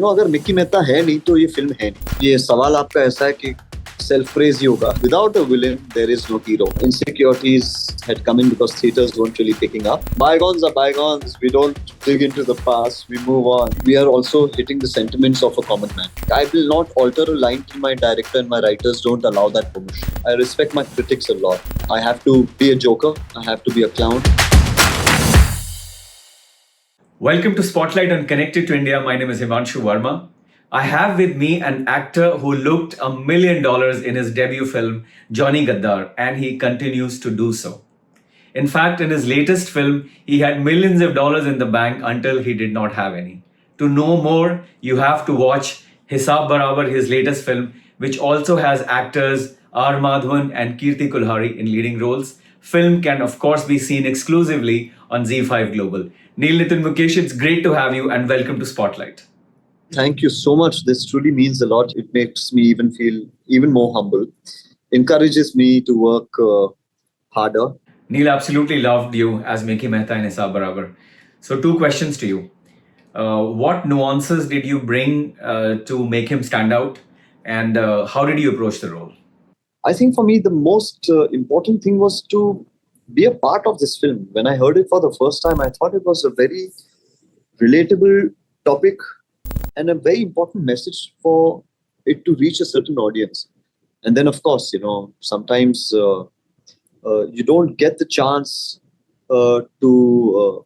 अगर मिक्की मेहता है नहीं तो ये फिल्म है नहीं। ये सवाल आपका ऐसा है कि self praise ही होगा. Without a villain, there is no hero. Insecurities had come in because theaters weren't really picking up. Bygones are bygones. We don't dig into the past. We move on. We are also hitting the sentiments of a common man. I will not alter a line till my director and my writers don't allow that permission. I respect my critics a lot. I have to be a joker. I have to be a clown. Welcome to Spotlight on Connected to India. My name is Himanshu Verma. I have with me an actor who looked $1 million in his debut film, Johnny Gaddar, and he continues to do so. In fact, in his latest film, he had millions of dollars in the bank until he did not have any. To know more, you have to watch Hisaab Barabar, his latest film, which also has actors R. Madhavan and Kirti Kulhari in leading roles. Film can, of course, be seen exclusively on Zee5 Global. Neel Nitin Mukesh, it's great to have you and welcome to Spotlight. Thank you so much. This truly means a lot. It makes me even feel even more humble. Encourages me to work harder. Neel absolutely loved you as Mickey Mehta in Hisaab Barabar. So, two questions to you. What nuances did you bring to make him stand out? And how did you approach the role? I think for me, the most important thing was to be a part of this film. When I heard it for the first time, I thought it was a very relatable topic and a very important message for it to reach a certain audience. And then, of course, sometimes you don't get the chance to,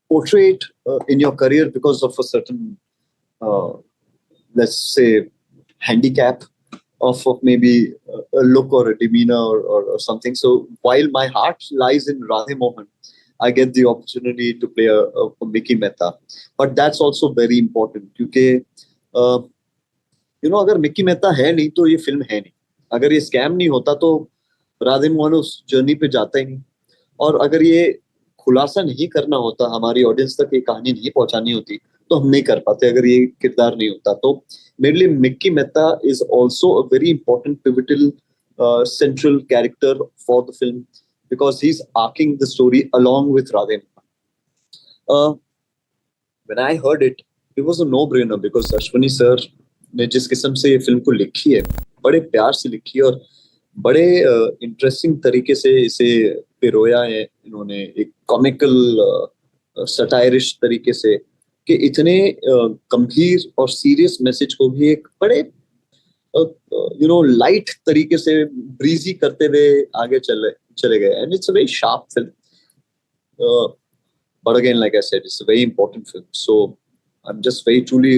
portray it in your career because of a certain, let's say, handicap of maybe a look or a demeanor or something. So while my heart lies in Radhe Mohan, I get the opportunity to play a Mickey Mehta. But that's also very important क्योंकि अगर Mickey Mehta है नहीं तो ये film है नहीं. अगर ये स्कैम नहीं होता तो राधे मोहन उस जर्नी पे जाता ही नहीं. और अगर ये खुलासा नहीं करना होता, हमारी ऑडियंस तक ये कहानी नहीं पहुंचानी होती, तो हम नहीं कर पाते. अगर ये किरदार नहीं होता तो मेरे लिए Mickey Mehta is also a very important pivotal central character for the film because he's arcing the story along with Radhe. When I heard it, it was a no-brainer because Ashwni sir ने जिस किस्म से ये film को लिखी है, बड़े प्यार से लिखी है और बड़े इंटरेस्टिंग तरीके से इसे पिरोया है इन्होंने, एक कॉमिकल सटायरिश तरीके से कि इतने गंभीर और सीरियस मैसेज को भी एक बड़े लाइट तरीके से ब्रीजी करते हुए आगे चले गए. And it's a very sharp film. But again, like I said, it's a very important film. So I'm just very truly,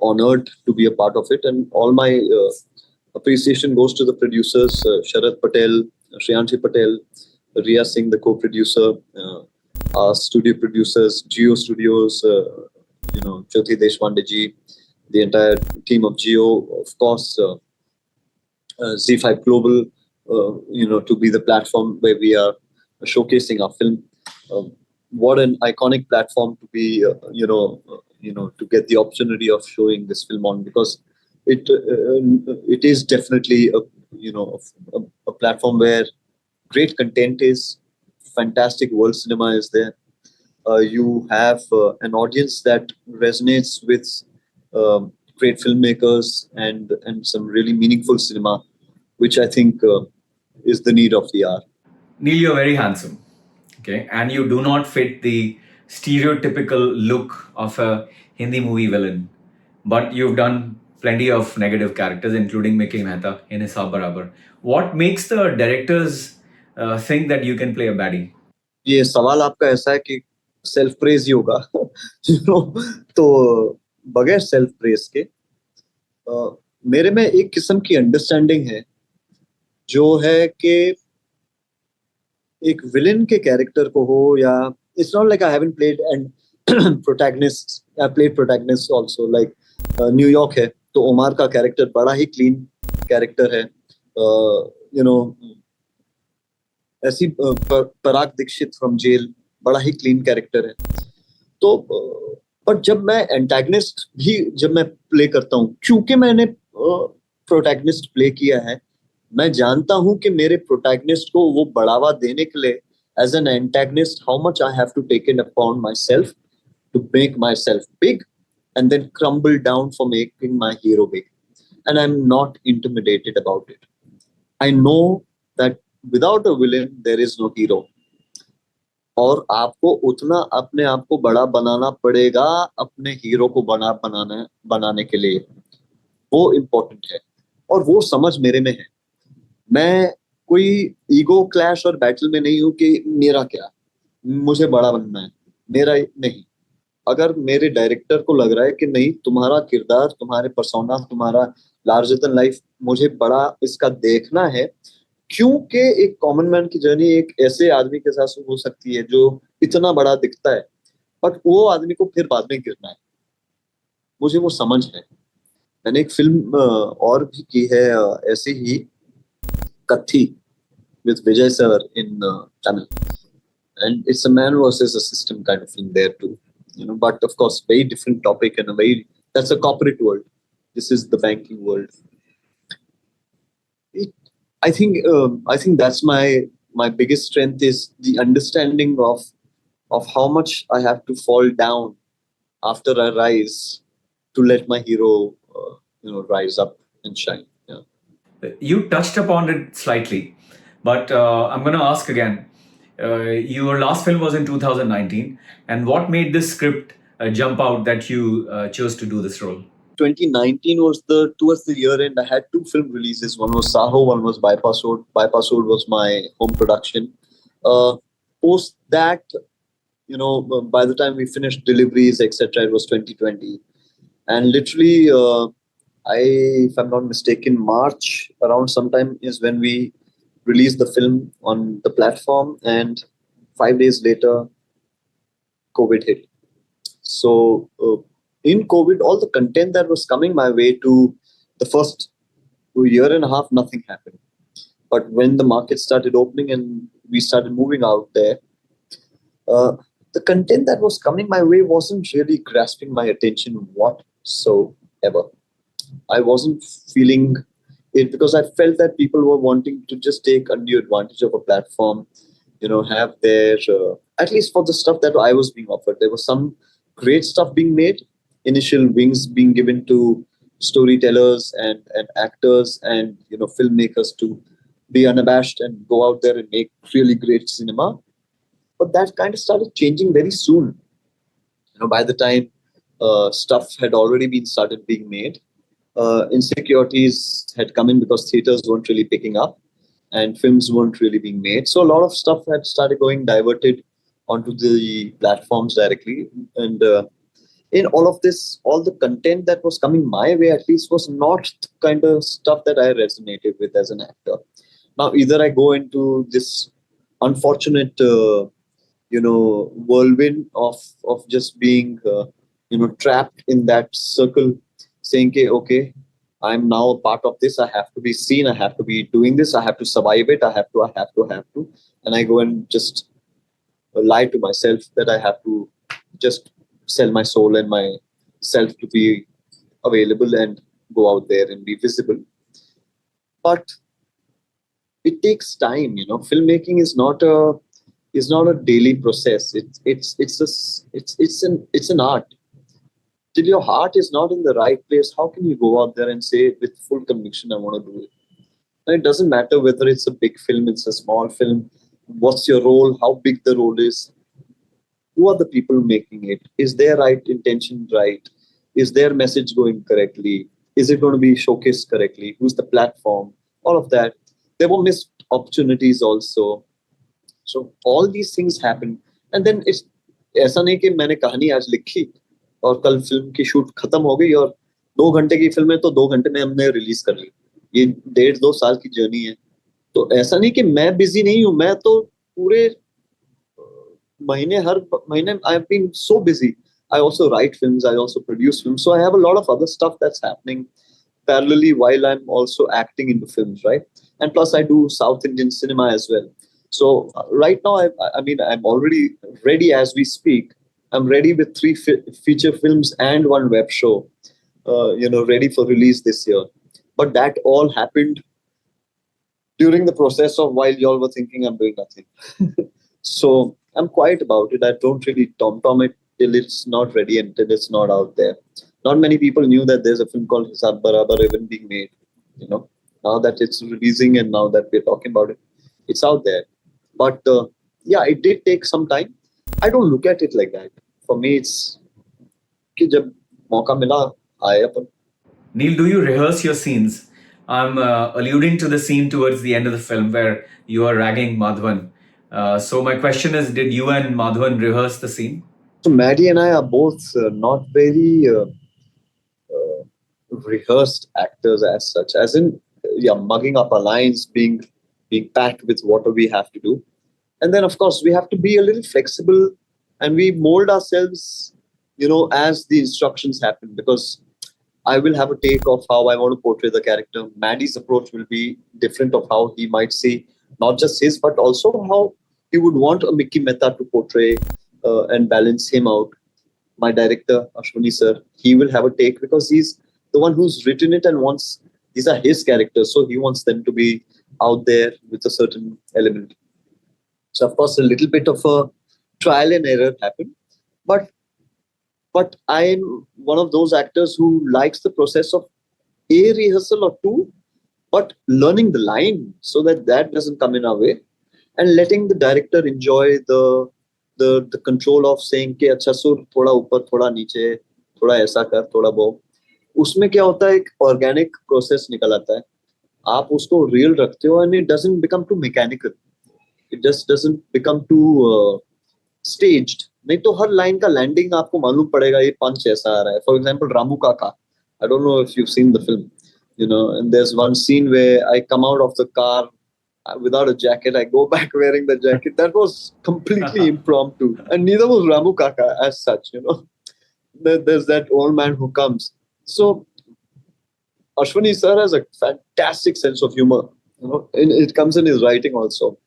honored to be a part of it. And all my appreciation goes to the producers, Sharad Patel, Shreyanshi Patel, Riya Singh, the co-producer, our studio producers, Geo Studios, Jyoti Deshpande ji, the entire team of Geo, of course, Zee5 Global, to be the platform where we are showcasing our film. What an iconic platform to be, to get the opportunity of showing this film on, because it is definitely a platform where great content is, fantastic world cinema is there. You have an audience that resonates with great filmmakers and some really meaningful cinema, which I think is the need of the hour. Neel, you're very handsome, okay, and you do not fit the stereotypical look of a Hindi movie villain, but you've done plenty of negative characters, including Mickey Mehta in Hisaab Barabar. What makes the directors think that you can play a baddie? ये सवाल आपका ऐसा है कि self praise ही होगा तो बगैर self praise के मेरे में एक किस्म की अंडरस्टैंडिंग है जो है कि एक विलेन के कैरेक्टर को हो, या it's not like I haven't played and protagonist, I played protagonist also, like New York है तो ओमार का कैरेक्टर बड़ा ही क्लीन कैरेक्टर है. ऐसी पराग दीक्षित फ्रॉम जेल बड़ा ही क्लीन कैरेक्टर है. तो पर जब मैं एंटैगनिस्ट भी जब मैं प्ले करता हूँ, क्योंकि मैंने प्रोटैगनिस्ट प्ले किया है, मैं जानता हूं कि मेरे प्रोटैगनिस्ट को वो बढ़ावा देने के लिए as an antagonist how much I have to take it upon myself to make myself big and then crumble down for making my hero big. And I'm not intimidated about it. I know that without a villain, there is no hero. और आपको उतना अपने आप को बड़ा बनाना पड़ेगा अपने hero को बनाने के लिए, वो इम्पोर्टेंट है और वो समझ मेरे में है. मैं कोई ईगो क्लैश और बैटल में नहीं हूं कि मेरा क्या, मुझे बड़ा बनना है, मेरा नहीं. अगर मेरे डायरेक्टर को लग रहा है कि नहीं, तुम्हारा किरदार, तुम्हारे पर्सोना, तुम्हारा लार्जर देन लाइफ मुझे बड़ा इसका देखना है, क्योंकि एक कॉमन मैन की जर्नी एक ऐसे आदमी के साथ हो सकती है जो इतना बड़ा दिखता है, बट वो आदमी को फिर बाद में गिरना है. मुझे वो समझ है. मैंने एक फिल्म और भी की है ऐसे ही, कथी, with Vijay sir in Tamil, and it's a man versus a system kind of film there too, But of course, very different topic and that's a corporate world. This is the banking world. I think that's my biggest strength is the understanding of how much I have to fall down after I rise to let my hero, rise up and shine. Yeah. You touched upon it slightly, but I'm going to ask again. Your last film was in 2019, and what made this script jump out that you chose to do this role? 2019 was towards the year end. I had two film releases. One was Saho, one was Bypass Road. Bypass Road was my home production. Post that, by the time we finished deliveries, etc., it was 2020. And literally, if I'm not mistaken, March around sometime is when we released the film on the platform, and 5 days later, COVID hit. So in COVID, all the content that was coming my way to the first year and a half, nothing happened. But when the market started opening and we started moving out there, the content that was coming my way wasn't really grasping my attention whatsoever. I wasn't feeling it because I felt that people were wanting to just take undue advantage of a platform, have their, at least for the stuff that I was being offered. There was some great stuff being made, initial wings being given to storytellers and actors and, filmmakers to be unabashed and go out there and make really great cinema. But that kind of started changing very soon. By the time stuff had already been started being made, insecurities had come in because theaters weren't really picking up and films weren't really being made. So a lot of stuff had started going diverted onto the platforms directly. And in all of this, all the content that was coming my way at least was not the kind of stuff that I resonated with as an actor. Now, either I go into this unfortunate, whirlwind of just being, trapped in that circle, saying, okay, I'm now a part of this. I have to be seen. I have to be doing this. I have to survive it. I have to. And I go and just lie to myself that I have to just sell my soul and myself to be available and go out there and be visible. But it takes time. Filmmaking is not a daily process. It's an art. Till your heart is not in the right place, how can you go out there and say with full conviction, I want to do it? And it doesn't matter whether it's a big film, it's a small film. What's your role? How big the role is? Who are the people making it? Is their right intention right? Is their message going correctly? Is it going to be showcased correctly? Who's the platform? All of that. There were missed opportunities also. So all these things happen. And then it's ऐसा नहीं कि मैंने कहानी आज लिखी और कल film की शूट खत्म हो गई और 2 घंटे की फिल्म है तो 2 घंटे में हमने रिलीज कर ली. ये 1.5-2 साल की जर्नी है. तो ऐसा नहीं कि मैं बिजी नहीं हूँ, मैं तो पूरे हर महीने I have been so busy. I also write films, I also produce films, so I have a lot of other stuff that's happening parallelly while I'm also acting into films, right? And plus I do South Indian cinema as well. So right now, I mean, I'm already ready as we speak. I'm ready with 3 feature films and 1 web show, ready for release this year. But that all happened during the process of while y'all were thinking I'm doing nothing. So I'm quiet about it. I don't really tom-tom it. till it's not ready and till it's not out there. Not many people knew that there's a film called Hisaab Barabar even being made. You know, now that it's releasing and now that we're talking about it, it's out there. But yeah, it did take some time. I don't look at it like that. For me, it's कि जब मौका मिला आए अपन. Neil, do you rehearse your scenes? I'm alluding to the scene towards the end of the film where you are ragging Madhavan. So my question is, did you and Madhavan rehearse the scene? So Maddie and I are both not very rehearsed actors as such, as in yeah, mugging up our lines, being packed with what we have to do, and then of course we have to be a little flexible, and we mold ourselves, as the instructions happen. Because I will have a take of how I want to portray the character. Maddie's approach will be different of how he might see not just his, but also how he would want a Mickey Mehta to portray and balance him out. My director, Ashwni sir, he will have a take because he's the one who's written it and wants, these are his characters, so he wants them to be out there with a certain element. So of course, a little bit of a trial and error happened, but I'm one of those actors who likes the process of a rehearsal or two, but learning the line so that that doesn't come in our way, and letting the director enjoy the control of saying कि अच्छा सुर थोड़ा ऊपर थोड़ा नीचे थोड़ा ऐसा कर थोड़ा वो. उसमें क्या होता है, एक ऑर्गेनिक प्रोसेस निकल आता है. आप उसको रियल रखते हो and it doesn't become too mechanical. It just doesn't become too staged. नहीं तो हर लाइन का लैंडिंग आपको मालूम पड़ेगा ये पंच ऐसा आ रहा है. फॉर एग्जांपल रामू काका, I don't know if you've seen the film, and there's one scene where I come out of the car without a jacket, I go back wearing the jacket. That was completely impromptu, and neither was Ramu Kaka as such. There's that old man who comes. So Ashwani sir has a fantastic sense of humor. And it comes in his writing also.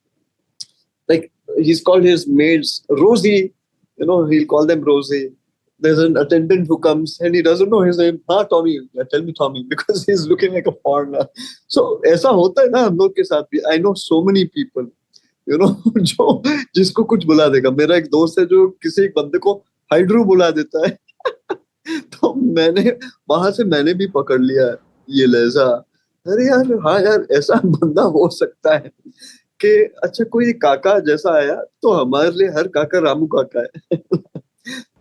Like he's called his maids Rosie. He'll call them Rosie. There's an attendant who comes and he doesn't know his name. हाँ Tommy, tell me Tommy, because he's looking like a foreigner. So ऐसा होता है ना हम लोग के साथ भी. I know so many people, जो जिसको कुछ बुला देगा. मेरा एक दोस्त है जो किसी एक बंदे को हाइड्रो बुला देता है. तो मैंने भी पकड़ लिया ये लहजा. अरे यार, हाँ यार, ऐसा बंदा हो सकता है कि अच्छा कोई काका जैसा आया तो हमारे लिए हर काका रामू काका है.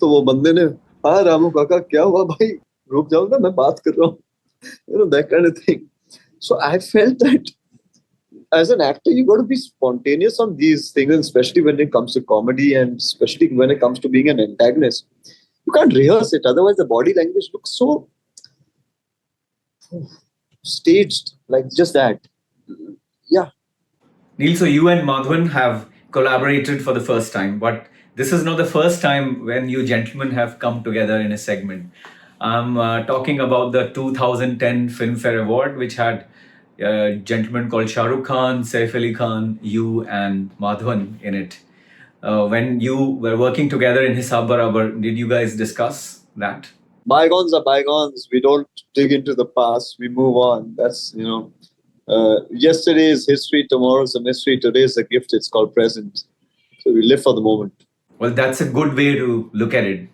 तो वो बंदे ने, हाँ रामू काका क्या हुआ भाई, रुक जाओ ना मैं बात कर रहा हूँ. That kind of thing. So I felt that as an actor you got to be spontaneous on these things, and especially when it comes to comedy and especially when it comes to being an antagonist. You can't rehearse it, otherwise the body language looks so staged, like just that. Yeah. Neil, so you and Madhavan have collaborated for the first time, but this is not the first time when you gentlemen have come together in a segment. I'm talking about the 2010 Filmfare Award, which had a gentleman called Shah Rukh Khan, Saif Ali Khan, you and Madhavan in it. When you were working together in Hisaab Barabar, did you guys discuss that? Bygones are bygones. We don't dig into the past. We move on. That's, yesterday is history. Tomorrow's a mystery. Today is a gift. It's called present. So we live for the moment. Well, that's a good way to look at it.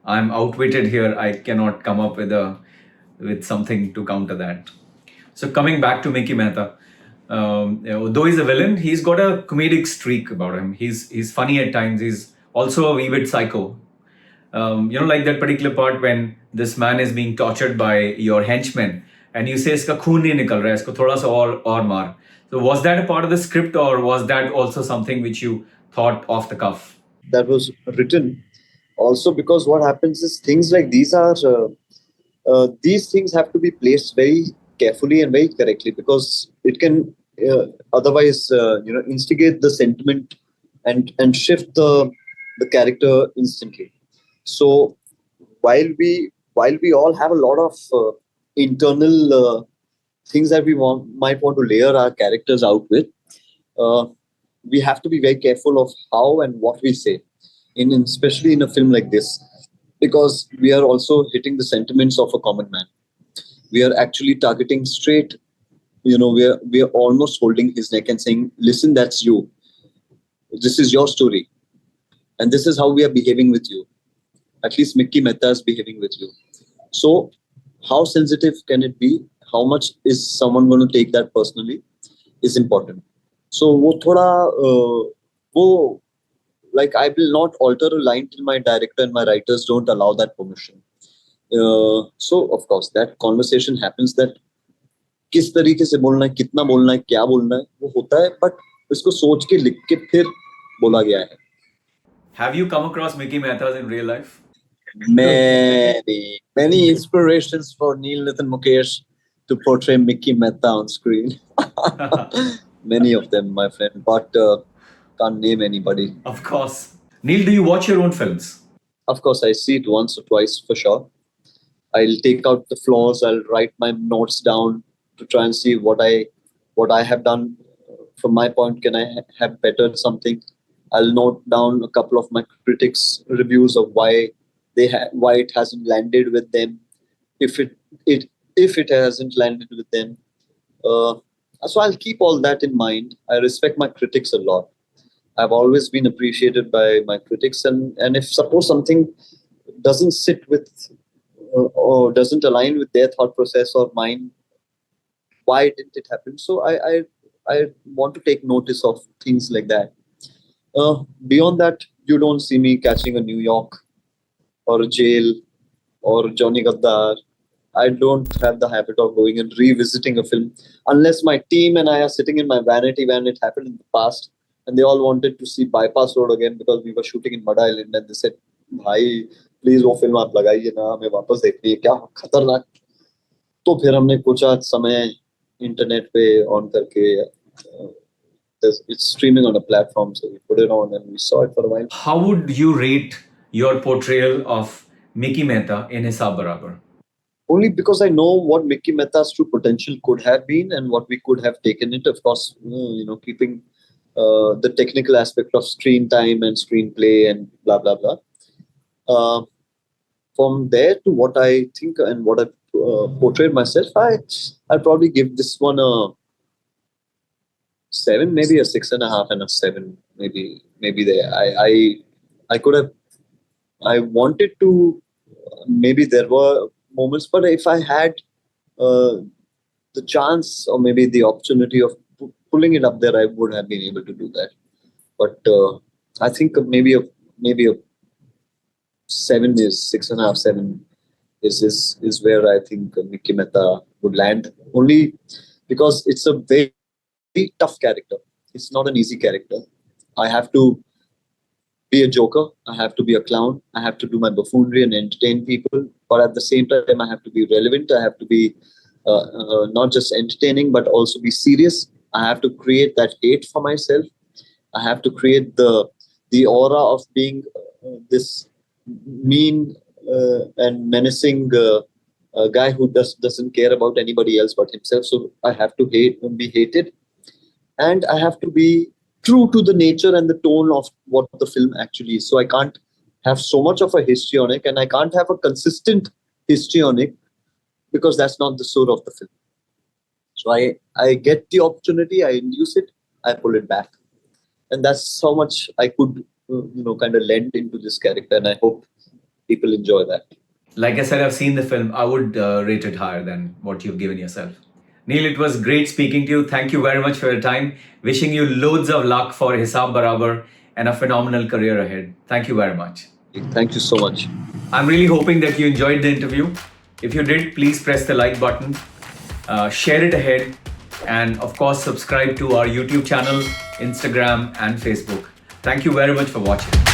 I'm outwitted here. I cannot come up with something to counter that. So coming back to Mickey Mehta, though he's a villain, he's got a comedic streak about him. He's funny at times. He's also a wee bit psycho. Like that particular part when this man is being tortured by your henchmen, and you say, "Iska khoon nahi nikal raha hai, isko thoda sa aur maar." So was that a part of the script, or was that also something which you thought off the cuff? That was written also because what happens is things like these things have to be placed very carefully and very correctly, because it can otherwise instigate the sentiment and shift the character instantly. So while we all have a lot of internal things that we might want to layer our characters out with, we have to be very careful of how and what we say, especially in a film like this, because we are also hitting the sentiments of a common man. We are actually targeting straight. We are almost holding his neck and saying, "Listen, that's you. This is your story." and this is how we are behaving with you. At least Mickey Mehta is behaving with you. So how sensitive can it be? How much is someone going to take that personally is important. So वो थोड़ा वो like I will not alter a line till my director and my writers don't allow that permission. So of course that conversation happens, that किस तरीके से बोलना है, कितना बोलना है, क्या बोलना है, वो होता है, बट इसको सोच के लिख के फिर बोला गया है. Have you come across Mickey Mehta in real life? Many inspirations for Neel Nitin Mukesh to portray Mickey Mehta on screen. Many of them, my friend, but can't name anybody. Of course. Neil, do you watch your own films? Of course, I see it once or twice for sure. I'll take out the flaws. I'll write my notes down to try and see what I have done from my point. Can I have bettered something? I'll note down a couple of my critics' reviews of why it hasn't landed with them, if it hasn't landed with them. So I'll keep all that in mind. I respect my critics a lot. I've always been appreciated by my critics, and if suppose something doesn't sit with or doesn't align with their thought process or mine, why didn't it happen? So I want to take notice of things like that. Beyond that, you don't see me catching a New York or a jail or Johnny Gaddar. I don't have the habit of going and revisiting a film unless my team and I are sitting in my vanity van. It happened in the past, and they all wanted to see Bypass Road again because we were shooting in Mud Island, and they said, "Bhai, please वो film आप लगाइए ना, हमें वापस देखनी है, क्या खतरनाक." तो फिर हमने कुछ समय इंटरनेट पे ऑन करके it's streaming on a platform, so we put it on and we saw it for a while. How would you rate your portrayal of Mickey Mehta in Hisaab Barabar? Only because I know what Mickey Mehta's true potential could have been and what we could have taken it. Of course, keeping the technical aspect of screen time and screenplay and blah blah blah. From there to what I think and what I portrayed myself, I'd probably give this one a 7, maybe a 6.5 and a 7, maybe there. I could have. I wanted to. Maybe there were moments, but if I had the chance or maybe the opportunity of pulling it up there, I would have been able to do that. But I think maybe a 7 is 6.5, 7 is where I think Mickey Mehta would land. Only because it's a very tough character. It's not an easy character. I have to be a joker. I have to be a clown. I have to do my buffoonery and entertain people. But at the same time, I have to be relevant. I have to be not just entertaining, but also be serious. I have to create that hate for myself. I have to create the aura of being this mean and menacing guy who doesn't care about anybody else but himself. So I have to be hated. And I have to be true to the nature and the tone of what the film actually is. So I can't have so much of a histrionic, and I can't have a consistent histrionic because that's not the soul of the film. So I get the opportunity, I induce it, I pull it back. And that's how much I could, kind of lend into this character. And I hope people enjoy that. Like I said, I've seen the film. I would rate it higher than what you've given yourself. Neil, it was great speaking to you. Thank you very much for your time. Wishing you loads of luck for Hisaab Barabar and a phenomenal career ahead. Thank you very much. Thank you so much. I'm really hoping that you enjoyed the interview. If you did, please press the like button, share it ahead, and of course, subscribe to our YouTube channel, Instagram, and Facebook. Thank you very much for watching.